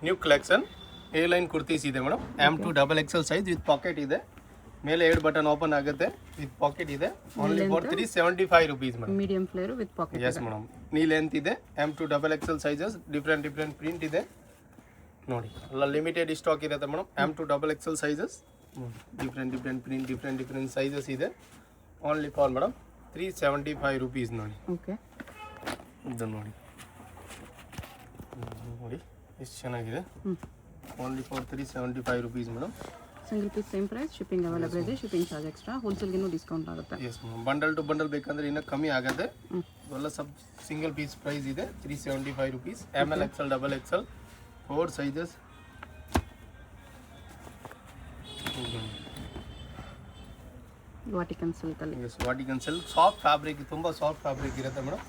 New collection A line kurtis ಇದೆ madam. M2 XXL size with pocket ಇದೆ. ಮೇಲೆ 2 button open ಆಗುತ್ತೆ ವಿತ್ ಪಾಕೆಟ್ ಇದೆ. Only for 375 rupees madam. Medium flare with pocket. Yes madam. Knee length ಇದೆ. M2 XXL sizes different print ಇದೆ ನೋಡಿ. ಎಲ್ಲ limited stock ಇರುತ್ತೆ madam. M2 XXL sizes different print different sizes ಇದೆ. Only for madam 375 rupees ನೋಡಿ. Okay, ಇದು ನೋಡಿ ಎಷ್ಟು ಚೆನ್ನಾಗಿದೆ. Only for 375 rupees madam. Single piece same price, shipping available ಇದೆ. ಶಿಪ್ಪಿಂಗ್ ಚಾರ್ಜ್ ಎಕ್ಸ್ಟ್ರಾ, ಹೋಲ್ಸೇಲ್ಗಿನೂ ಡಿಸ್ಕೌಂಟ್ ಆಗುತ್ತೆ. Yes madam. Bundle to bundle ಬೇಕಂದ್ರೆ ಇನ್ನೂ ಕಮ್ಮಿ ಆಗುತ್ತೆ. ಎಲ್ಲ ಸಬ್ ಸಿಂಗಲ್ ಪೀಸ್ ಪ್ರೈಸ್ ಇದೆ 375 rupees. ML XL XXL 4 sizes. Vatican silk ಅಲ್ಲಿ. Yes, Vatican silk soft fabric, ತುಂಬ ಸಾಫ್ಟ್ ಫ್ಯಾಬ್ರಿಕ್ ಇರುತ್ತೆ ಮೇಡಮ್.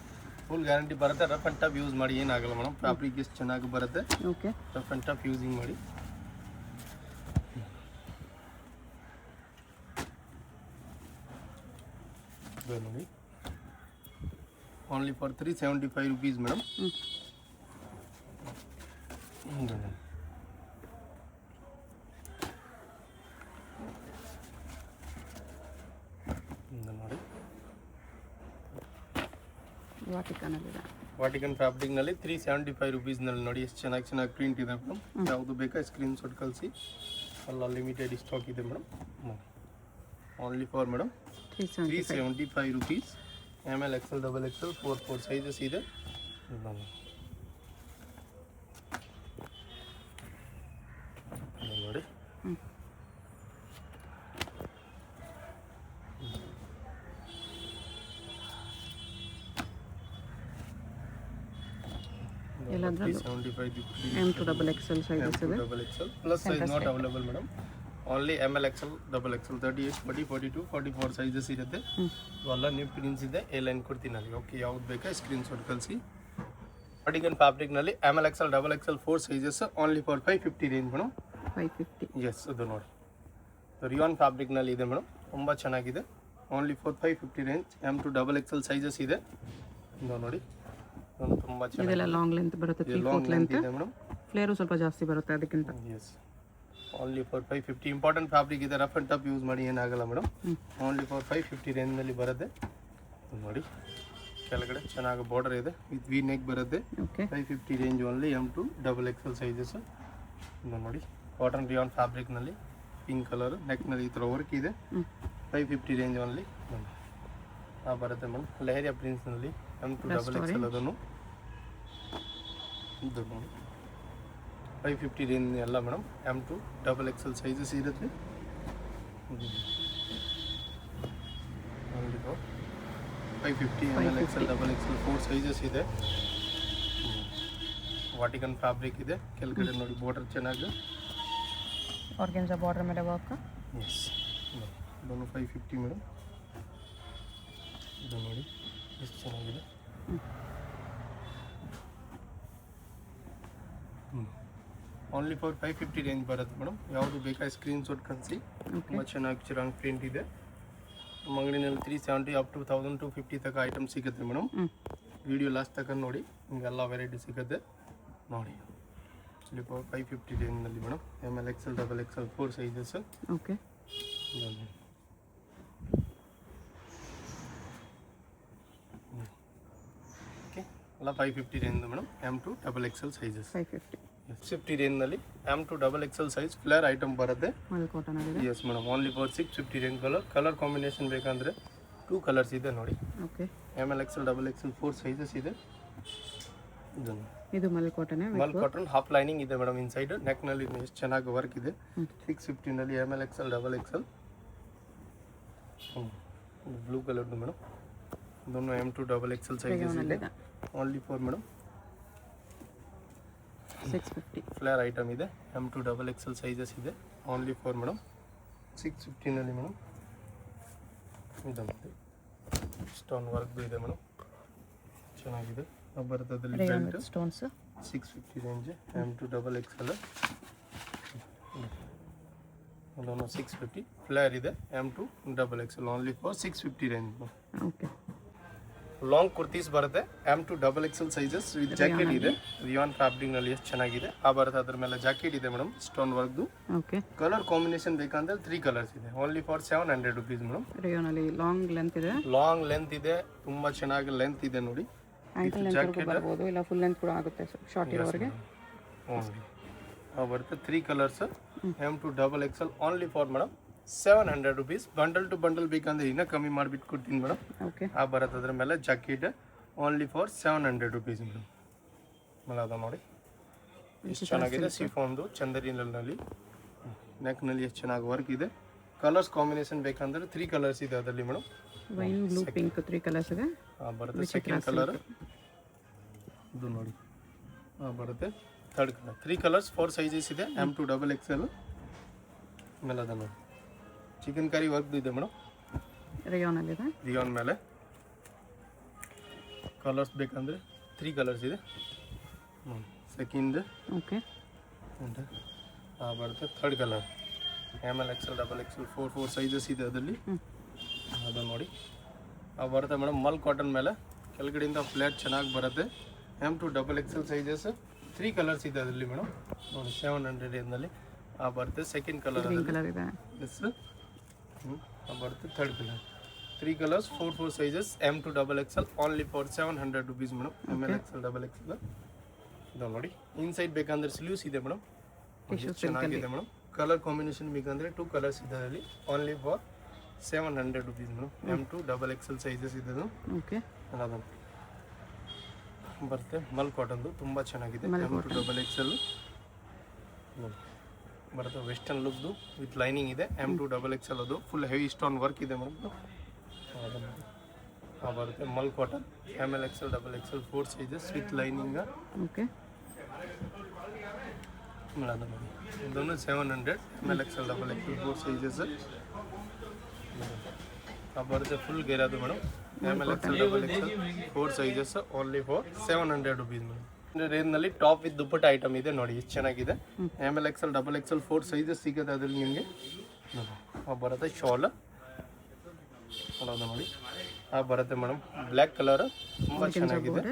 ಫುಲ್ ಗ್ಯಾರಂಟಿ ಬರುತ್ತೆ. ರಫ್ ಆ್ಯಂಡ್ ಟಫ್ ಯೂಸ್ ಮಾಡಿ ಏನಾಗಲ್ಲ ಮೇಡಮ್. ಫ್ಯಾಬ್ರಿಕ್ ಎಷ್ಟು ಚೆನ್ನಾಗಿ ಬರುತ್ತೆ. Okay, rough and tough using ಮಾಡಿ. ನೋಡಿ ಓನ್ಲಿ ಫಾರ್ 375 rupees ಮೇಡಮ್. ನೋಡಿ ವಾಟಿಕನ್ ಫ್ಯಾಬ್ರಿಕ್ನಲ್ಲಿ 375 rupeesನಲ್ಲಿ ನೋಡಿ ಎಷ್ಟು ಚೆನ್ನಾಗಿ ಪ್ರಿಂಟ್ ಇದೆ ಮೇಡಮ್. ಯಾವುದು ಬೇಕಾ ಸ್ಕ್ರೀನ್ ಶಾಟ್ ಕಳಿಸಿ. ಎಲ್ಲ ಲಿಮಿಟೆಡ್ ಸ್ಟಾಕ್ ಇದೆ madam. Only for madam 375 rupees. ML XL XXL 4 sizes ಇದೆ ನೋಡಿ. M2 XXL ಸೈಜಸ್ ಇದೆ. Plus size not available madam. Only ML XL XXL 38 40 42 44 sizes ಇರುತ್ತೆ. ಇವೆಲ್ಲ ನ್ಯೂ ಪ್ರಿಂಟ್ಸ್ ಇದೆ. ಎ ಲೈನ್ ಕೊಡ್ತೀನಿ ಅಲ್ಲಿ. ಓಕೆ, ಯಾವ್ದು ಬೇಕಾ ಸ್ಕ್ರೀನ್ ಶಾಟ್ ಕಳಿಸಿ. ವಾಟಿಕನ್ ಫ್ಯಾಬ್ರಿಕ್ನಲ್ಲಿ ML XL XXL 4 sizes only for 550 range madam. 550. Yes, ಅದು ನೋಡಿ ರಿಯಾನ್ ಫ್ಯಾಬ್ರಿಕ್ನಲ್ಲಿ ಇದೆ ಮೇಡಮ್. ತುಂಬ ಚೆನ್ನಾಗಿದೆ. Only for 550 range. M2 XXL sizes ಇದೆ. ಇದು ನೋಡಿ ತುಂಬ ಚೆನ್ನಾಗಿದೆ. ಇದೆಲ್ಲ ಲಾಂಗ್ ಲೆಂತ್ ಬರುತ್ತೆ. 3/4 ಲೆಂತ್ ಇದೆ ಮೇಡಮ್. ಫ್ಲೇರು ಸ್ವಲ್ಪ ಜಾಸ್ತಿ ಬರುತ್ತೆ ಅದಕ್ಕಿಂತ. Yes, only for 550. Important fabric ಇದೆ. ರಫ್ ಆ್ಯಂಡ್ ಟಫ್ ಯೂಸ್ ಮಾಡಿ ಏನಾಗಲ್ಲ ಮೇಡಮ್. ಓನ್ಲಿ ಫಾರ್ 550 ರೇಂಜ್ನಲ್ಲಿ ಬರುತ್ತೆ ನೋಡಿ. ಕೆಳಗಡೆ ಚೆನ್ನಾಗಿ ಬಾರ್ಡರ್ ಇದೆ ವಿತ್ ವಿ ನೆಕ್ ಬರುತ್ತೆ. 550 range only. M2 XXL sizes. ಇದು ನೋಡಿ ಕಾಟನ್ ರಿಯಾನ್ ಫ್ಯಾಬ್ರಿಕ್ನಲ್ಲಿ ಪಿಂಕ್ ಕಲರ್ ನೆಕ್ನಲ್ಲಿ ಈ ಥರ ವರ್ಕ್ ಇದೆ. 550 ರೇಂಜ್ ಓನ್ಲಿ ಬರುತ್ತೆ ಮೇಡಮ್. ಲಹರಿಯಾ ಪ್ರಿನ್ಸ್ನಲ್ಲಿ M2 XXL ಅದನ್ನು ಇದು ನೋಡಿ 550 ರೇಂಜ್ ಎಲ್ಲ ಮೇಡಮ್. M2 XXL ಸೈಜಸ್ ಇರುತ್ತೆ. 550 ML XL XXL 4 ಸೈಜಸ್ ಇದೆ. ವಾಟಿಕನ್ ಫ್ಯಾಬ್ರಿಕ್ ಇದೆ. ಕೆಳಗಡೆ ನೋಡಿ ಬಾರ್ಡರ್ ಚೆನ್ನಾಗಿ ಆರ್ಗೆನ್ಜಾ ಬಾರ್ಡರ್ ಮೇಲೆ ವರ್ಕ್. ಎಸ್, ಇದನ್ನು 550 ಮೇಡಮ್. ಇದು ನೋಡಿ ಎಷ್ಟು ಚೆನ್ನಾಗಿದೆ. ಓನ್ಲಿ ಫಾರ್ 550 ರೇಂಜ್ ಬರುತ್ತೆ ಮೇಡಮ್. ಯಾವುದು ಬೇಕಾ ಸ್ಕ್ರೀನ್ ಶಾಟ್ ಕಳಿಸಿ. ತುಂಬ ಚೆನ್ನಾಗಿ ಪ್ರಿಂಟ್ ಇದೆ. ನಮ್ಮ ಅಂಗಡಿನಲ್ಲಿ 370 ಅಪ್ ಟು 1250 ತನಕ ಐಟಮ್ ಸಿಗುತ್ತೆ ಮೇಡಮ್. ವಿಡಿಯೋ ಲಾಸ್ಟ್ ತನಕ ನೋಡಿ, ನಿಮಗೆಲ್ಲ ವೆರೈಟಿ ಸಿಗುತ್ತೆ ನೋಡಿ. ಇಲ್ಲಿ 550 ರೇಂಜ್ನಲ್ಲಿ madam. ML XL XXL 4 sizes. Okay, okay ಎಲ್ಲ 550 range madam. M2 XXL sizes 550. 650 ರೇಂಜ್ನಲ್ಲಿ M2 XXL size flare item ಬರುತ್ತೆ. ಕಾಟನ್ ಆಗಿದೆ. Yes madam. Only for 650 range. Colour combination ಬೇಕಂದರೆ 2 ಕಲರ್ಸ್ ಇದೆ ನೋಡಿ. Okay, ML XL XXL 4 sizes ಇದೆ. ಇದು mul cotton. Mul cotton half lining ಇದೆ ಮೇಡಮ್. ಇನ್ಸೈಡ್ ನೆಕ್ನಲ್ಲಿ ಎಷ್ಟು ಚೆನ್ನಾಗಿ ವರ್ಕ್ ಇದೆ. 650ನಲ್ಲಿ ML XL XXL ಬ್ಲೂ ಕಲರ್ದು ಮೇಡಮ್. ಇದನ್ನು M2 XXL ಸೈಜಸ್ ಇದೆ. Only for madam 650 flare item ಇದೆ. M2 XXL ಸೈಜಸ್ ಇದೆ. ಓನ್ಲಿ ಫಾರ್ ಮೇಡಮ್ 650ನಲ್ಲಿ ಮೇಡಮ್. ಇದು ಸ್ಟೋನ್ ವರ್ಕ್ ಇದೆ ಮೇಡಮ್. ಚೆನ್ನಾಗಿದೆ. ಬರ್ತದಲ್ಲಿ belt stones 650 range. M2 XXL ಅದನ್ನು 650 ಫ್ಲೇರ್ ಇದೆ. M2 XXL only for 650 range. Okay, long kurtis ಬರುತ್ತೆ M2 XXL sizes with jacket ಇದೆ ರಿಯಾನ್ ಫ್ಯಾಬ್ರಿಕ್ ನಲ್ಲಿ ಎಷ್ಟು ಚೆನ್ನಾಗಿದೆ ಆ ಬರುತ್ತೆ ಅದ್ರ ಮೇಲೆ ಜಾಕೆಟ್ ಇದೆ madam stone ವರ್ಕ್ದು okay colour combination ಬೇಕಂದ್ರೆ 3 ಕಲರ್ಸ್ ಇದೆ ಓನ್ಲಿ ಫಾರ್ 700 ರುಪೀಸ್ ಮೇಡಮ್ ರೇಯೋನ್ ಅಲ್ಲಿ ಲಾಂಗ್ ಲೆಂತ್ ಇದೆ ಲಾಂಗ್ ಲೆಂತ್ ಇದೆ ತುಂಬಾ ಚೆನ್ನಾಗಿ ಲೆಂತ್ ಇದೆ ನೋಡಿ ಆಂಕಲ್ ಲೆಂತ್ ಬರ್ಬೋದು ಇಲ್ಲ ಫುಲ್ ಲೆಂತ್ ಕೂಡ ಆಗುತ್ತೆ ಶಾರ್ಟ್ ಇರೋವರೆಗೆ ಓನ್ಲಿ ಬರುತ್ತೆ 3 colours M2 XXL only for madam 700 rupees bundle to bundle ಬೇಕಂದ್ರೆ ಇನ್ನೂ ಕಮ್ಮಿ ಮಾಡಿಬಿಟ್ಟು ಕೊಡ್ತೀನಿ ಮೇಡಮ್ ಓಕೆ ಆ ಬರುತ್ತೆ ಅದ್ರ ಮೇಲೆ jacket only for 700 rupees madam ಮೇಲೆ ಅದ ನೋಡಿ ಎಷ್ಟು ಚೆನ್ನಾಗಿದೆ ಸಿಫಾನ್ದು ಚಂದರಿನಲ್ಲಿ ನೆಕ್ನಲ್ಲಿ ಎಷ್ಟು ಚೆನ್ನಾಗಿ ವರ್ಕ್ ಇದೆ ಕಲರ್ಸ್ ಕಾಂಬಿನೇಷನ್ ಬೇಕಂದ್ರೆ 3 ಕಲರ್ಸ್ ಇದೆ ಅದರಲ್ಲಿ madam wine blue pink 3 colours ಇದೆ ಬರುತ್ತೆ ಸೆಕೆಂಡ್ ಕಲರ್ ಇದು ನೋಡಿ ಬರುತ್ತೆ ಥರ್ಡ್ ಕಲರ್ 3 ಕಲರ್ಸ್ 4 ಸೈಜಸ್ ಇದೆ M2 XXL ಮೇಲೆ ಅದ ನೋಡಿ ಚಿಕನ್ ಕರಿ ವರ್ಕ್ ಇದೆ ಮೇಡಮ್ ರೇಯೋನ್ ಅಲ್ಲಿ ಇದೆ ರಿಯಾನ್ ಮೇಲೆ ಕಲರ್ಸ್ ಬೇಕಂದ್ರೆ 3 ಕಲರ್ಸ್ ಇದೆ ಸೆಕೆಂಡ್ ಓಕೆ ಬರುತ್ತೆ third colour ML XL XXL 4 sizes ಇದೆ ಅದರಲ್ಲಿ ಅದು ನೋಡಿ ಬರುತ್ತೆ ಮೇಡಮ್ ಮಲ್ ಕಾಟನ್ ಮೇಲೆ ಕೆಳಗಡೆಯಿಂದ ಫ್ಲ್ಯಾಟ್ ಚೆನ್ನಾಗಿ ಬರುತ್ತೆ M2 XXL ಸೈಜಸ್ 3 ಕಲರ್ಸ್ ಇದೆ ಅದರಲ್ಲಿ ಮೇಡಮ್ ನೋಡಿ 700 ನಲ್ಲಿ ಬರುತ್ತೆ ಸೆಕೆಂಡ್ ಕಲರ್ ಗ್ರೀನ್ ಕಲರ್ ಇದೆ ಎಸ್ ಬರುತ್ತೆ third colour 3 colours 4 sizes M2 XXL only for 700 rupees madam ML XL XXL ಇದು ನೋಡಿ ಇನ್ಸೈಡ್ ಬೇಕಂದ್ರೆ ಸ್ಲೀವ್ಸ್ ಇದೆ ಮೇಡಮ್ ಚೆನ್ನಾಗಿದೆ ಮೇಡಮ್ ಕಲರ್ ಕಾಂಬಿನೇಷನ್ ಬೇಕಂದ್ರೆ 2 ಕಲರ್ಸ್ ಇದೆ ಅದರಲ್ಲಿ only for 700 rupees madam M2 XXL sizes ಇದೆ ಓಕೆ ಅದು ಬರುತ್ತೆ ಮಲ್ ಕಾಟನ್ದು ತುಂಬ ಚೆನ್ನಾಗಿದೆ M2 XXL ಬರುತ್ತೆ ವೆಸ್ಟರ್ನ್ ಲುಕ್ದು ವಿತ್ ಲೈನಿಂಗ್ ಇದೆ M2 XXL ಅದು ಫುಲ್ ಹೆವಿ ಸ್ಟೋನ್ ವರ್ಕ್ ಇದೆ ಮೇಡಮ್ ಬರುತ್ತೆ mul cotton ML XL XXL 4 sizes with lining okay madam ಇದನ್ನು 700 ML XL XXL 4 ಸೈಜಸ್ ಬರುತ್ತೆ ಫುಲ್ ಗೇರದು madam ML XL XXL 4 sizes only for 700 rupees madam ರೇಂಜ್ನಲ್ಲಿ top with dupatta item ಇದೆ ನೋಡಿ ಎಷ್ಟು ಚೆನ್ನಾಗಿದೆ ML XL XXL 4 ಸೈಜಸ್ ಸಿಗುತ್ತೆ ಅದರಲ್ಲಿ ನಿಮಗೆ ಬರುತ್ತೆ ಶಾಲ್ ನೋಡಿ ಬರುತ್ತೆ ಮೇಡಮ್ ಬ್ಲ್ಯಾಕ್ ಕಲರ್ ತುಂಬ ಚೆನ್ನಾಗಿದೆ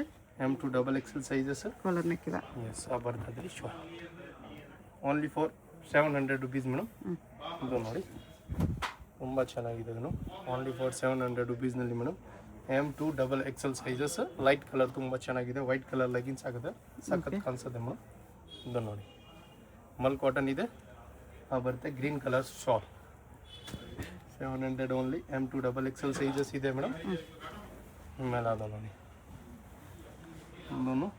M2 XXL sizes collar neck ಇದೆ ಎಸ್ ಬರುತ್ತೆ ಅದರಲ್ಲಿ shawl only for 700 rupees madam ಇದು ನೋಡಿ ತುಂಬ ಚೆನ್ನಾಗಿದೆ ಇದನ್ನು ಓನ್ಲಿ ಫಾರ್ 700 ರುಪೀಸ್ನಲ್ಲಿ madam M2 XXL sizes light colour ತುಂಬ ಚೆನ್ನಾಗಿದೆ ವೈಟ್ ಕಲರ್ ಲೆಗಿನ್ಸ್ ಆಗುತ್ತೆ ಸಖತ್ ಕಾಣಿಸುತ್ತೆ ಮೇಡಮ್ ಇದು ನೋಡಿ ಮಲ್ ಕಾಟನ್ ಇದೆ ಬರುತ್ತೆ green colour shawl 700 only M2 XXL sizes ಇದೆ ಮೇಡಮ್ ಮೇಲೆ ಅದ ನೋಡಿ ಇದನ್ನು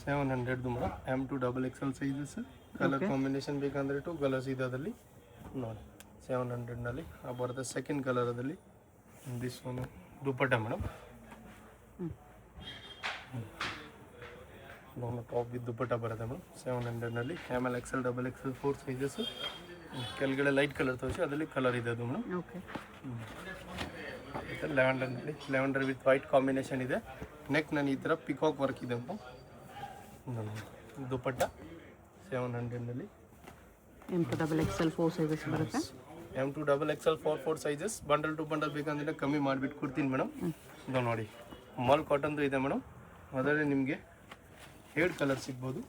700 madam M2 XXL sizes colour combination ಬೇಕಂದ್ರೆ 2 ಕಲರ್ಸ್ ಇದೆ ಅದರಲ್ಲಿ ನೋಡಿ 700ನಲ್ಲಿ ಬರುತ್ತೆ ಸೆಕೆಂಡ್ ಕಲರ್ ಅದರಲ್ಲಿ this one dupatta madam top with dupatta ಬರುತ್ತೆ ಮೇಡಮ್ 700ನಲ್ಲಿ ML XL XXL 4 ಸೈಜಸ್ ಕೆಳಗಡೆ ಲೈಟ್ ಕಲರ್ ತೋರಿಸಿ ಅದರಲ್ಲಿ ಕಲರ್ ಇದೆ ಅದು ಮೇಡಮ್ ಓಕೆ ಲ್ಯಾವೆಂಡರ್ನಲ್ಲಿ ಲ್ಯಾವೆಂಡರ್ ವಿತ್ ವೈಟ್ ಕಾಂಬಿನೇಷನ್ ಇದೆ ನೆಕ್ನಲ್ಲಿ ಈ ಥರ ಪಿಕಾಕ್ ವರ್ಕ್ ಇದೆ ಮೇಡಮ್ ದುಪ್ಪಟ್ಟ 700ನಲ್ಲಿ M2 XXL 4 ಸೈಜಸ್ ಬರುತ್ತೆ M2 XXL 4 sizes bundle to bundle ಬೇಕಂದ್ರೆ ಕಮ್ಮಿ ಮಾಡಿಬಿಟ್ಟು ಕೊಡ್ತೀನಿ ಮೇಡಮ್ ಇದು ನೋಡಿ ಮಲ್ ಕಾಟನ್ದು ಇದೆ ಮೇಡಮ್ ಅದರಲ್ಲಿ ನಿಮಗೆ 7 ಕಲರ್ ಸಿಗ್ಬೋದು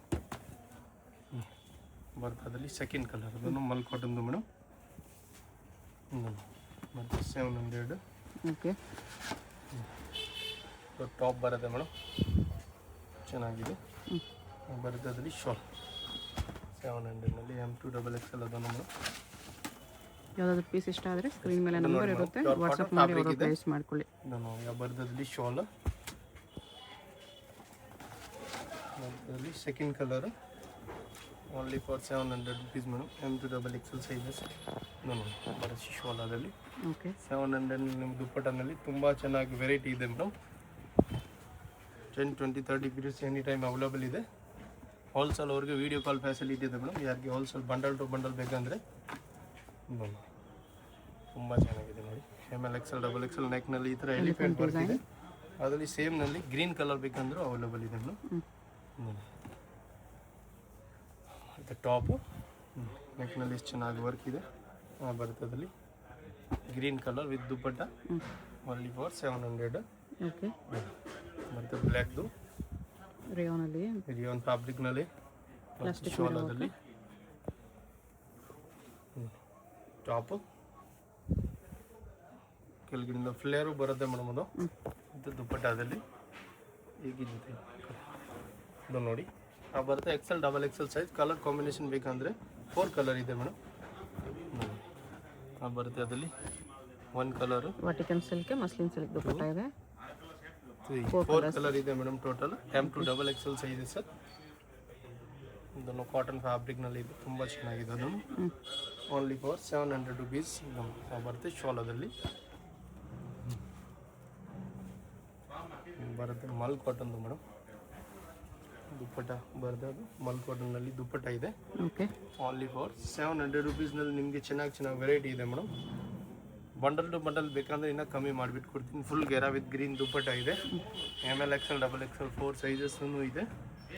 ಬರ್ತದಲ್ಲಿ ಸೆಕೆಂಡ್ ಕಲರ್ ಅದನ್ನು ಮಲ್ ಕಾಟನ್ದು ಮೇಡಮ್ ಮತ್ತು 700 ಓಕೆ ಟಾಪ್ ಬರುತ್ತೆ ಮೇಡಮ್ ಚೆನ್ನಾಗಿದೆ ಬರುತ್ತೆ ಅದರಲ್ಲಿ ಶಾಲ್ 700ನಲ್ಲಿ M2 XXL ಅದನ್ನು ಮೇಡಮ್ ಯಾವುದಾದ್ರು ಪೀಸ್ ಇಷ್ಟ ಆದರೆ ಸ್ಕ್ರೀನ್ ಮೇಲೆ ನಂಬರ್ ಇರುತ್ತೆ ವಾಟ್ಸಪ್ ಮಾಡಿ ಅವರು ಪ್ರೈಸ್ ಮಾಡ್ಕೊಳ್ಳಿ ನಾನು ಬರ್ದಲ್ಲಿ ಶಾಲ್ ಅದರಲ್ಲಿ second colour only for 700 rupees madam M2 XXL sizes ನಾನು ಬರುತ್ತೆ ಶಾಲ್ ಅದರಲ್ಲಿ ಓಕೆ 700 ನಿಮ್ಮ ದುಪ್ಪಟ್ಟನಲ್ಲಿ ತುಂಬ ಚೆನ್ನಾಗಿ ವೆರೈಟಿ ಇದೆ madam 10, 20, 30 pieces any time available ಇದೆ ಹೋಲ್ಸೇಲ್ ಅವ್ರಿಗೆ ವೀಡಿಯೋ ಕಾಲ್ ಫೆಸಿಲಿಟಿ ಇದೆ ಮೇಡಮ್ ಯಾರಿಗೆ ಹೋಲ್ಸೇಲ್ ಬಂಡಲ್ ಟು ಬಂಡಲ್ ಬೇಕಂದರೆ ತುಂಬ ಚೆನ್ನಾಗಿದೆ ನೋಡಿ ML XL XXL ನೆಕ್ನಲ್ಲಿ ಈ ಥರ ಎಲಿಫೆಂಟ್ ವರ್ಕ್ ಇದೆ ಅದರಲ್ಲಿ ಸೇಮ್ನಲ್ಲಿ ಗ್ರೀನ್ ಕಲರ್ ಬೇಕಂದ್ರೂ ಅವೈಲೇಬಲ್ ಇದೆ ಮೇಡಮ್ ಮತ್ತು ಟಾಪು ನೆಕ್ನಲ್ಲಿ ಎಷ್ಟು ಚೆನ್ನಾಗಿ ವರ್ಕ್ ಇದೆ ಬರುತ್ತೆ ಅದರಲ್ಲಿ green colour with dupatta only for 700 okay ಮತ್ತು ಬ್ಲ್ಯಾಕ್ದು ರೇಯಾನಲ್ಲಿ ರಿಯಾನ್ ಫ್ಯಾಬ್ರಿಕ್ನಲ್ಲಿ ಪ್ಲಾಸ್ಟಿಕ್ ಶಾಲದಲ್ಲಿ ಟಾಪು ಕೆಳಗಿನಿಂದ ಫ್ಲೇರು ಬರುತ್ತೆ ಮೇಡಮ್ ಅದು ಮತ್ತು ದುಪ್ಪಟ್ಟಾದಲ್ಲಿ ಹೀಗಿದೆ ಇದು ನೋಡಿ ಬರುತ್ತೆ XL double XL size colour combination ಬೇಕಂದರೆ 4 ಕಲರ್ ಇದೆ ಮೇಡಮ್ ಬರುತ್ತೆ ಅದರಲ್ಲಿ 1 ಕಲರು ವಾಟಿಕನ್ ಸಿಲ್ಕ್ ಮಸ್ಲಿನ್ ಸಿಲ್ಕ್ ದುಪ್ಪಟ್ಟ ಇದೆ 4 ಕಲರ್ ಇದೆ madam total M2 double XL size sir ಇದನ್ನು ಕಾಟನ್ ಫ್ಯಾಬ್ರಿಕ್ನಲ್ಲಿ ಇದೆ ತುಂಬ ಚೆನ್ನಾಗಿದೆ ಅದು ಓನ್ಲಿ ಫಾರ್ 700 ರುಪೀಸ್ ಬರುತ್ತೆ ಶಾಲದಲ್ಲಿ ಬರುತ್ತೆ ಮಲ್ ಕಾಟನ್ದು ಮೇಡಮ್ ದುಪ್ಪಟ್ಟ ಬರುತ್ತೆ ಅದು ಮಲ್ ಕಾಟನ್ನಲ್ಲಿ ದುಪ್ಪಟ್ಟ ಇದೆ ಓಕೆ ಓನ್ಲಿ ಫಾರ್ 700 ರುಪೀಸ್ನಲ್ಲಿ ನಿಮಗೆ ಚೆನ್ನಾಗಿ ವೆರೈಟಿ ಇದೆ ಮೇಡಮ್ ಬಂಡಲ್ ಟು ಬಂಡಲ್ ಬೇಕಂದ್ರೆ ಇನ್ನೂ ಕಮ್ಮಿ ಮಾಡಿಬಿಟ್ಟು ಕೊಡ್ತೀನಿ ಫುಲ್ ಗೆರಾ ವಿತ್ ಗ್ರೀನ್ ದುಪ್ಪಟ್ಟ ಇದೆ ML XL ಡಬಲ್ XL 4 ಸೈಜಸ್ಸೂ ಇದೆ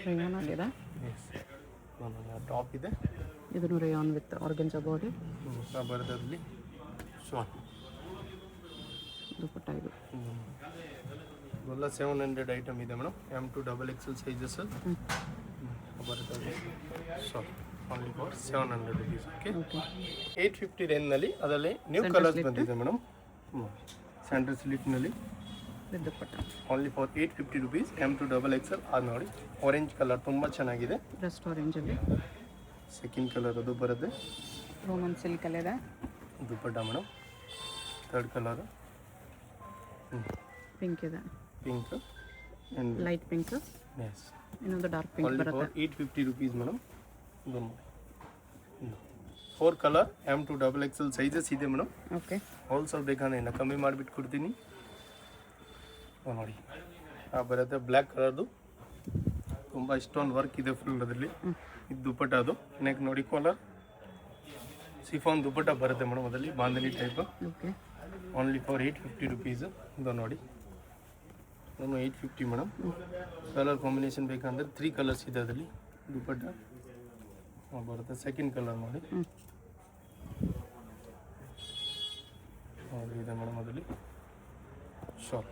ರೇಯಾನಲ್ಲಿದೆ ಟಾಪ್ ಇದೆ ಇದನ್ನು ರೇಯಾನ್ ವಿತ್ ಆರ್ಗನ್ಜಾ ಬಾಡಿ ಬರೋದ್ರಲ್ಲಿ ಶಾರ್ಟ್ ದುಪ್ಪಟ್ಟ ಇದು ಎಲ್ಲ 700 ಐಟಮ್ ಇದೆ madam M2 double XL sizes ಬರುತ್ತೆ short only for 700 rupees okay 850 ರೇಂಜ್ನಲ್ಲಿ ಅದರಲ್ಲಿ ನ್ಯೂ ಕಲರ್ಸ್ ಬಂದಿದೆ ಮೇಡಮ್ ಸ್ಯಾಂಡಲ್ ಸ್ಲಿಪ್ನಲ್ಲಿ dupatta only for 850 rupees M2 double XL ಅದು ನೋಡಿ ಆರೆಂಜ್ ಕಲರ್ ತುಂಬ ಚೆನ್ನಾಗಿದೆ ರಸ್ಟ್ ಆರೆಂಜಲ್ಲಿ ಸೆಕೆಂಡ್ ಕಲರ್ ಅದು ಬರುತ್ತೆ ರೋಮನ್ ಸಿಲ್ಕಲ್ಲಿದೆ dupatta madam third colour pink ಇದೆ pink and light pink yes ಇನ್ನೊಂದು ಡಾರ್ಕ್ ಪಿಂಕ್ ಓನ್ಲಿ ಬರುತ್ತೆ for 850 rupees madam 4 colour M2 double XL sizes ಇದೆ ಮೇಡಮ್ ಓಕೆ ಹೋಲ್ಸೇಲ್ ಬೇಕಂದ್ರೆ ಇನ್ನು ಕಮ್ಮಿ ಮಾಡಿಬಿಟ್ಟು ಕೊಡ್ತೀನಿ ನೋಡಿ ಬರುತ್ತೆ ಬ್ಲ್ಯಾಕ್ ಕಲರ್ದು ತುಂಬ ಇಷ್ಟೊಂದು ವರ್ಕ್ ಇದೆ ಫುಲ್ ಅದರಲ್ಲಿ ಇದು ದುಪ್ಪಟ್ಟ ಅದು ನೆಕ್ ನೋಡಿ ಕಾಲರ್ ಸಿಫಾನ್ ದುಪ್ಪಟ್ಟ ಬರುತ್ತೆ ಮೇಡಮ್ ಅದರಲ್ಲಿ bandhani type okay only for 850 rupees ಇದು ನೋಡಿ ನಾನು 850 ಮೇಡಮ್ ಕಲರ್ ಕಾಂಬಿನೇಷನ್ ಬೇಕಂದ್ರೆ 3 ಕಲರ್ಸ್ ಇದೆ ಅದರಲ್ಲಿ ದುಪ್ಪಟ್ಟ ಬರುತ್ತೆ ಸೆಕೆಂಡ್ ಕಲರ್ ನೋಡಿ ಇದೆ ಮೇಡಮ್ ಅದರಲ್ಲಿ ಶಾರ್ಟ್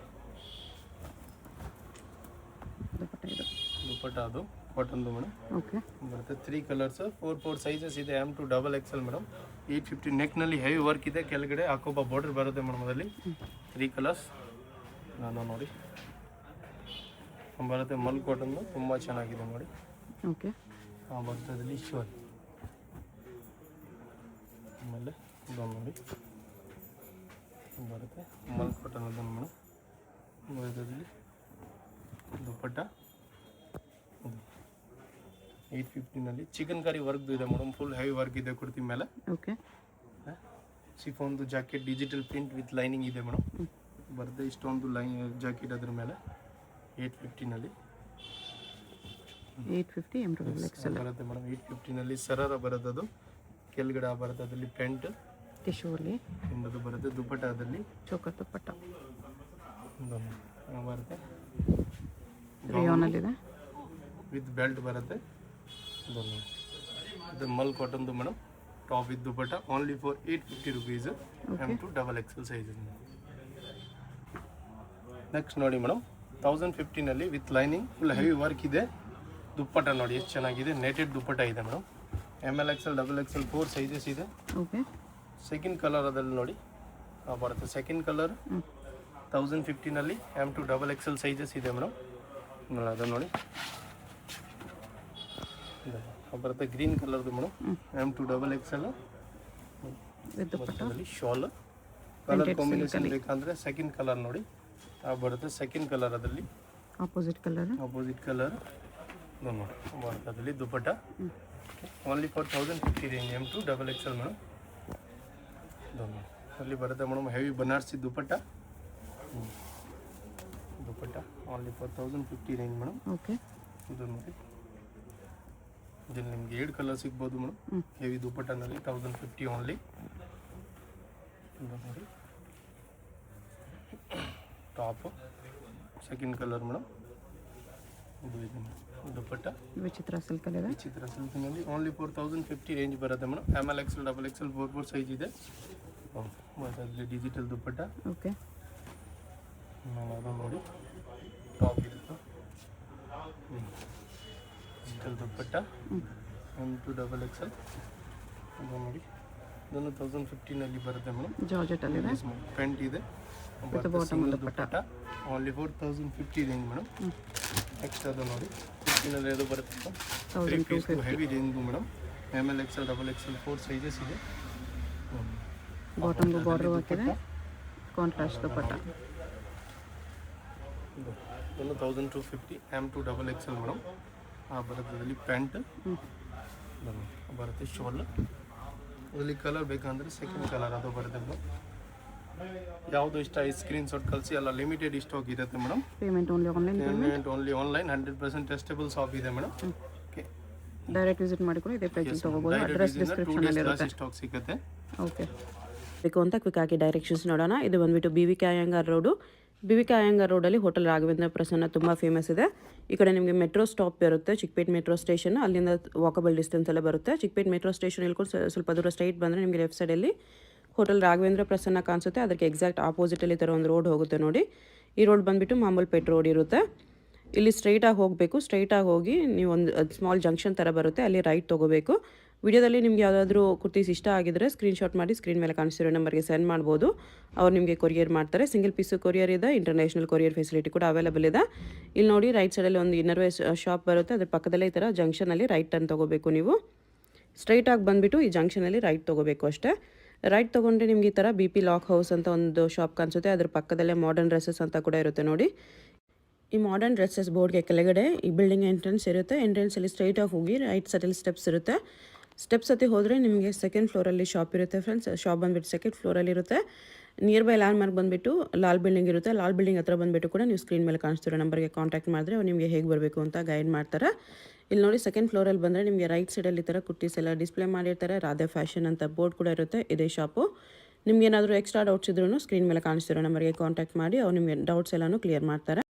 ದುಪ್ಪಟ್ಟ ಇದು ದುಪ್ಪಟ್ಟ ಅದು ಕಾಟನ್ದು ಮೇಡಮ್ ಓಕೆ ಬರುತ್ತೆ 3 ಕಲರ್ಸ್ 4 ಸೈಜಸ್ ಇದೆ M2 ಡಬಲ್ XL ಮೇಡಮ್ 850 ನೆಕ್ನಲ್ಲಿ ಹೆವಿ ವರ್ಕ್ ಇದೆ ಕೆಳಗಡೆ ಹಾಕೋಬ ಬಾರ್ಡರ್ ಬರುತ್ತೆ ಮೇಡಮ್ ಅದರಲ್ಲಿ 3 ಕಲರ್ಸ್ ನಾನು ನೋಡಿ ಬರುತ್ತೆ ಮಲ್ ಕಾಟನ್ದು ತುಂಬ ಚೆನ್ನಾಗಿದೆ ನೋಡಿ ಓಕೆ ಬರುತ್ತೆ ಅದರಲ್ಲಿ ಶೋಲ್ ಆಮೇಲೆ ಇದೊಂದು ನೋಡಿ ಬರುತ್ತೆ ಮಲ್ ಕಾಟನ್ ಅದನ್ನು ಮೇಡಮ್ ಬರೋದ್ರಲ್ಲಿ ದುಪ್ಪಟ್ಟ 850ನಲ್ಲಿ ಚಿಕನ್ ಕರಿ ವರ್ಕ್ದು ಇದೆ ಮೇಡಮ್ ಫುಲ್ ಹೆವಿ ವರ್ಕ್ ಇದೆ ಕುರ್ತಿ ಮೇಲೆ ಓಕೆ ಸಿಫೋನ್ದು jacket digital print with lining ಇದೆ ಮೇಡಮ್ ಬರುತ್ತೆ ಇಷ್ಟೊಂದು ಜಾಕೆಟ್ ಅದ್ರ ಮೇಲೆ 850ನಲ್ಲಿ 850 M2 ಡಬಲ್ XL ಬರುತ್ತೆ ಮೇಡಮ್ 850ನಲ್ಲಿ ಸರಾರ ಬರುತ್ತೆ ಅದು ಕೆಳಗಡೆ ಬರುತ್ತೆ ಅದರಲ್ಲಿ ಪ್ಯಾಂಟ್ ಟಿಶ್ಯೂಲಿ ಇನ್ನದು ಬರುತ್ತೆ ದುಪ್ಪಟ್ಟ ಅದರಲ್ಲಿ ಚೋಕರ್ ದುಪ್ಪಟ್ಟ ಬರುತ್ತೆ ರೇಯಾನಲ್ಲಿದೆ ವಿತ್ ಬೆಲ್ಟ್ ಬರುತ್ತೆ ಇದು ಮಲ್ ಕಾಟನ್ದು madam top with dupatta only for 850 rupees M2 double XL size next ನೋಡಿ ಮೇಡಮ್ 1050ನಲ್ಲಿ with lining full heavy work ಇದೆ ದುಪ್ಪಟ್ಟ ನೋಡಿ ಎಷ್ಟು ಚೆನ್ನಾಗಿದೆ ನೆಟೆಡ್ ದುಪ್ಪಟ್ಟ ಇದೆ madam ML XL double XL 4 sizes ಇದೆ ಓಕೆ ಸೆಕೆಂಡ್ ಕಲರ್ ಅದಲ್ಲಿ ನೋಡಿ ಬರುತ್ತೆ ಸೆಕೆಂಡ್ ಕಲರ್ 1050ನಲ್ಲಿ M2 ಡಬಲ್ XL ಸೈಜಸ್ ಇದೆ ಮೇಡಮ್ ಅದು ನೋಡಿ ಬರುತ್ತೆ ಗ್ರೀನ್ ಕಲರ್ದು madam M2 double XL with dupatta shawl colour combination ಬೇಕಂದ್ರೆ ಸೆಕೆಂಡ್ ಕಲರ್ ನೋಡಿ ಬರುತ್ತೆ ಸೆಕೆಂಡ್ ಕಲರ್ ಅದರಲ್ಲಿ ಆಪೋಸಿಟ್ ಕಲರ್ ನೋಡಿ ಬರುತ್ತೆ ಅದರಲ್ಲಿ dupatta only for 1050 range M2 double XL madam ಅಲ್ಲಿ ಬರುತ್ತೆ madam heavy Banarasi dupatta only for 1050 range madam okay ಇದು ನೋಡಿ ಇದರಲ್ಲಿ ನಿಮಗೆ 2 ಕಲರ್ ಸಿಗ್ಬೋದು ಮೇಡಮ್ ಹೆವಿ ದುಪ್ಪಟ್ಟನಲ್ಲಿ 1050 ಓನ್ಲಿ ನೋಡಿ ಟಾಪ್ ಸೆಕೆಂಡ್ ಕಲರ್ ಮೇಡಮ್ ಇದು ಇದೆ ದುಪ್ಪಟ್ಟ ವಿಚಿತ್ರ ಸಿಲ್ಕಲ್ಲಿದೆ ವಿಚಿತ್ರ ಸಿಲ್ಕ್ನಲ್ಲಿ ಓನ್ಲಿ ಫಾರ್ 1050 ರೇಂಜ್ ಬರುತ್ತೆ madam ML XL double XL 4 size ಇದೆ ಅದರಲ್ಲಿ ಡಿಜಿಟಲ್ ದುಪ್ಪಟ್ಟ ಓಕೆ ಅದು ನೋಡಿ ಟಾಪ್ ಇರುತ್ತೆ ಡಿಜಿಟಲ್ ದುಪ್ಪಟ್ಟ M2XXL ಅದು ನೋಡಿ ಇದನ್ನು 1015 ಬರುತ್ತೆ ಮೇಡಮ್. ಜಾರ್ಜೆಟ್ ಅಲ್ಲಿದೆ, ಪ್ಯಾಂಟ್ ಇದೆ, ಬಾಟಮ್ ದುಪ್ಪಟ್ಟ ಓನ್ಲಿ 4050 ರೇಂಜ್ ಮೇಡಮ್. ನೆಕ್ಸ್ಟ್ ಅದು ನೋಡಿ 15 ಅದು ಬರುತ್ತೆ 3 heavy range madam. ML XL XXL 4 sizes ಇದೆ. ಬಾಟಮ್ಗೂ ಬಾರ್ಡರ್ ಹಾಕಿದೆ, ಕಾಂಟ್ರಾಸ್ಟ್ ದುಪ್ಪಟ್ಟ. ಇದನ್ನು 1250 M2XXL ಮೇಡಮ್. ಬರುತ್ತೆ ಅದರಲ್ಲಿ ಪ್ಯಾಂಟ್ ಬರುತ್ತೆ, ಶೋಲ್ ಅದರಲ್ಲಿ ಕಲರ್ ಬೇಕಂದ್ರೆ ಸೆಕೆಂಡ್ ಕಲರ್ ಅದು ಬರುತ್ತೆ ಮೇಡಮ್. ಯಾವುದು ಇಷ್ಟ ಈ ಸ್ಕ್ರೀನ್ಶಾಟ್ ಕಳಿಸಿ, ಎಲ್ಲ ಲಿಮಿಟೆಡ್ ಸ್ಟಾಕ್ ಇರುತ್ತೆ madam. Payment only online, payment only online. 100% testable shop ಇದೆ ಮೇಡಮ್. ಓಕೆ, ಡೈರೆಕ್ಟ್ ವಿಸಿಟ್ ಮಾಡಿ ಕೂಡ ಇದೇ ಪ್ರೈಸ್ ತಗೋಬಹುದು. ಅಡ್ರೆಸ್ ಡಿಸ್ಕ್ರಿಪ್ಷನ್ ಅಲ್ಲಿ ಇರುತ್ತೆ. ಸ್ಟಾಕ್ ಸಿಗುತ್ತೆ. ಓಕೆ, ಬೇಕು ಅಂತ ಕ್ವಿಕ್ ಆಗಿ ಡೈರೆಕ್ಷನ್ಸ್ ನೋಡೋಣ. ಇದು ಬಂದ್ಬಿಟ್ಟು BVK Iyengar road. BVK Iyengar ರೋಡಲ್ಲಿ ಹೋಟೆಲ್ ರಾಘವೇಂದ್ರ ಪ್ರಸನ್ನ ತುಂಬ ಫೇಮಸ್ ಇದೆ. ಈ ಕಡೆ ನಿಮಗೆ ಮೆಟ್ರೋ ಸ್ಟಾಪ್ ಇರುತ್ತೆ, ಚಿಕ್ಕಪೇಟ್ ಮೆಟ್ರೋ ಸ್ಟೇಷನ್, ಅಲ್ಲಿಂದ ವಾಕಬಲ್ ಡಿಸ್ಟೆನ್ಸ್ ಎಲ್ಲ ಬರುತ್ತೆ. ಚಿಕ್ಕಪೇಟ್ ಮೆಟ್ರೋ ಸ್ಟೇಷನ್ ಇಳ್ಕೊಂಡು ಸ್ವಲ್ಪ ದೂರ ಸ್ಟ್ರೈಟ್ ಬಂದರೆ ನಿಮಗೆ ಲೆಫ್ಟ್ ಸೈಡಲ್ಲಿ ಹೋಟೆಲ್ ರಾಘವೇಂದ್ರ ಪ್ರಸನ್ನ ಕಾಣಿಸುತ್ತೆ. ಅದಕ್ಕೆ ಎಕ್ಸಾಕ್ಟ್ ಆಪೋಸಿಟಲ್ಲಿ ಈ ಥರ ಒಂದು ರೋಡ್ ಹೋಗುತ್ತೆ ನೋಡಿ. ಈ ರೋಡ್ ಬಂದುಬಿಟ್ಟು ಮಾಮೂಲ್ಪೇಟ್ ರೋಡ್ ಇರುತ್ತೆ. ಇಲ್ಲಿ ಸ್ಟ್ರೈಟಾಗಿ ಹೋಗಬೇಕು. ಸ್ಟ್ರೈಟಾಗಿ ಹೋಗಿ ನೀವು ಒಂದು ಸ್ಮಾಲ್ ಜಂಕ್ಷನ್ ಥರ ಬರುತ್ತೆ, ಅಲ್ಲಿ ರೈಟ್ ತೊಗೋಬೇಕು. ವಿಡಿಯೋದಲ್ಲಿ ನಿಮ್ಗೆ ಯಾವುದಾದ್ರೂ ಕುರ್ತೀಸ್ ಇಷ್ಟ ಆಗಿದ್ರೆ ಸ್ಕ್ರೀನ್ಶಾಟ್ ಮಾಡಿ ಸ್ಕ್ರೀನ್ ಮೇಲೆ ಕಾಣಿಸಿರೋ ನಂಬರ್ಗೆ ಸೆಂಡ್ ಮಾಡ್ಬೋದು. ಅವ್ರು ನಿಮಗೆ ಕೊರಿಯರ್ ಮಾಡ್ತಾರೆ. ಸಿಂಗಲ್ ಪೀಸು ಕೊರಿಯರ್ ಇದೆ, ಇಂಟರ್ನ್ಯಾಷನಲ್ ಕೊರಿಯರ್ ಫೆಸಿಲಿಟಿ ಕೂಡ ಅವೈಲೇಬಲ್ ಇದೆ. ಇಲ್ಲಿ ನೋಡಿ ರೈಟ್ ಸೈಡಲ್ಲಿ ಒಂದು ಇನ್ನರ್ವೇರ್ ಶಾಪ್ ಬರುತ್ತೆ, ಅದ್ರ ಪಕ್ಕದಲ್ಲೇ ಈ ಥರ ಜಂಕ್ಷನಲ್ಲಿ ರೈಟ್ ಟರ್ನ್ ತೊಗೋಬೇಕು. ನೀವು ಸ್ಟ್ರೈಟಾಗಿ ಬಂದುಬಿಟ್ಟು ಈ ಜಂಕ್ಷನಲ್ಲಿ ರೈಟ್ ತೊಗೋಬೇಕು ಅಷ್ಟೇ. ರೈಟ್ ತೊಗೊಂಡ್ರೆ ನಿಮ್ಗೆ ಈ ಥರ BP ಲಾಕ್ ಹೌಸ್ ಅಂತ ಒಂದು ಶಾಪ್ ಕಾಣಿಸುತ್ತೆ. ಅದ್ರ ಪಕ್ಕದಲ್ಲೇ ಮಾಡರ್ನ್ ಡ್ರೆಸ್ಸಸ್ ಅಂತ ಕೂಡ ಇರುತ್ತೆ ನೋಡಿ. ಈ ಮಾಡರ್ನ್ ಡ್ರೆಸ್ಸಸ್ ಬೋರ್ಡ್ಗೆ ಕೆಳಗಡೆ ಈ ಬಿಲ್ಡಿಂಗ್ ಎಂಟ್ರೆನ್ಸ್ ಇರುತ್ತೆ. ಎಂಟ್ರೆನ್ಸಲ್ಲಿ ಸ್ಟ್ರೈಟಾಗಿ ಹೋಗಿ ರೈಟ್ ಸೈಡಲ್ಲಿ ಸ್ಟೆಪ್ಸ್ ಇರುತ್ತೆ. ಸ್ಟೆಪ್ಸ್ ಹತ್ತಿ ಹೋದರೆ ನಿಮಗೆ ಸೆಕೆಂಡ್ ಫ್ಲೋರಲ್ಲಿ ಶಾಪ್ ಇರುತ್ತೆ ಫ್ರೆಂಡ್ಸ್. ಶಾಪ್ ಬಂದುಬಿಟ್ಟು ಸೆಕೆಂಡ್ ಫ್ಲೋರಲ್ಲಿ ಇರುತ್ತೆ. ನಿಯರ್ ಬೈ ಲ್ಯಾಂಡ್ ಮಾರ್ಕ್ ಬಂದುಬಿಟ್ಟು ಲಾಲ್ ಬಿಲ್ಡಿಂಗ್ ಇರುತ್ತೆ. ಲಾಲ್ ಬಿಲ್ಡಿಂಗ್ ಹತ್ರ ಬಂದುಬಿಟ್ಟು ಕೂಡ ನೀವು ಸ್ಕ್ರೀನ್ ಮೇಲೆ ಕಾಣಿಸ್ತಿರೋ ನಂಬರ್ಗೆ ಕಾಂಟ್ಯಾಕ್ಟ್ ಮಾಡಿದ್ರೆ ಅವ್ರು ನಿಮಗೆ ಹೇಗೆ ಬರಬೇಕು ಅಂತ ಗೈಡ್ ಮಾಡ್ತಾರೆ. ಇಲ್ಲಿ ನೋಡಿ ಸೆಕೆಂಡ್ ಫ್ಲೋರಲ್ಲಿ ಬಂದರೆ ನಿಮಗೆ ರೈಟ್ ಸೈಡಲ್ಲಿ ಈ ಥರ ಕುರ್ತೀಸ್ ಎಲ್ಲ ಡಿಸ್ಪ್ಲೇ ಮಾಡಿರ್ತಾರೆ. ರಾಧೆ ಫ್ಯಾಷನ್ ಅಂತ ಬೋರ್ಡ್ ಕೂಡ ಇರುತ್ತೆ ಇದೇ ಶಾಪು. ನಿಮ್ಗೆ ಏನಾದರೂ ಎಕ್ಸ್ಟ್ರಾ ಡೌಟ್ಸ್ ಇದ್ರೂ ಸ್ಕ್ರೀನ್ ಮೇಲೆ ಕಾಣಿಸ್ತಿರೋ ನಂಬರ್ಗೆ ಕಾಂಟ್ಯಾಕ್ಟ್ ಮಾಡಿ ಅವ್ರು ನಿಮಗೆ ಡೌಟ್ಸ್ ಎಲ್ಲನೂ ಕ್ಲಿಯರ್ ಮಾಡ್ತಾರೆ.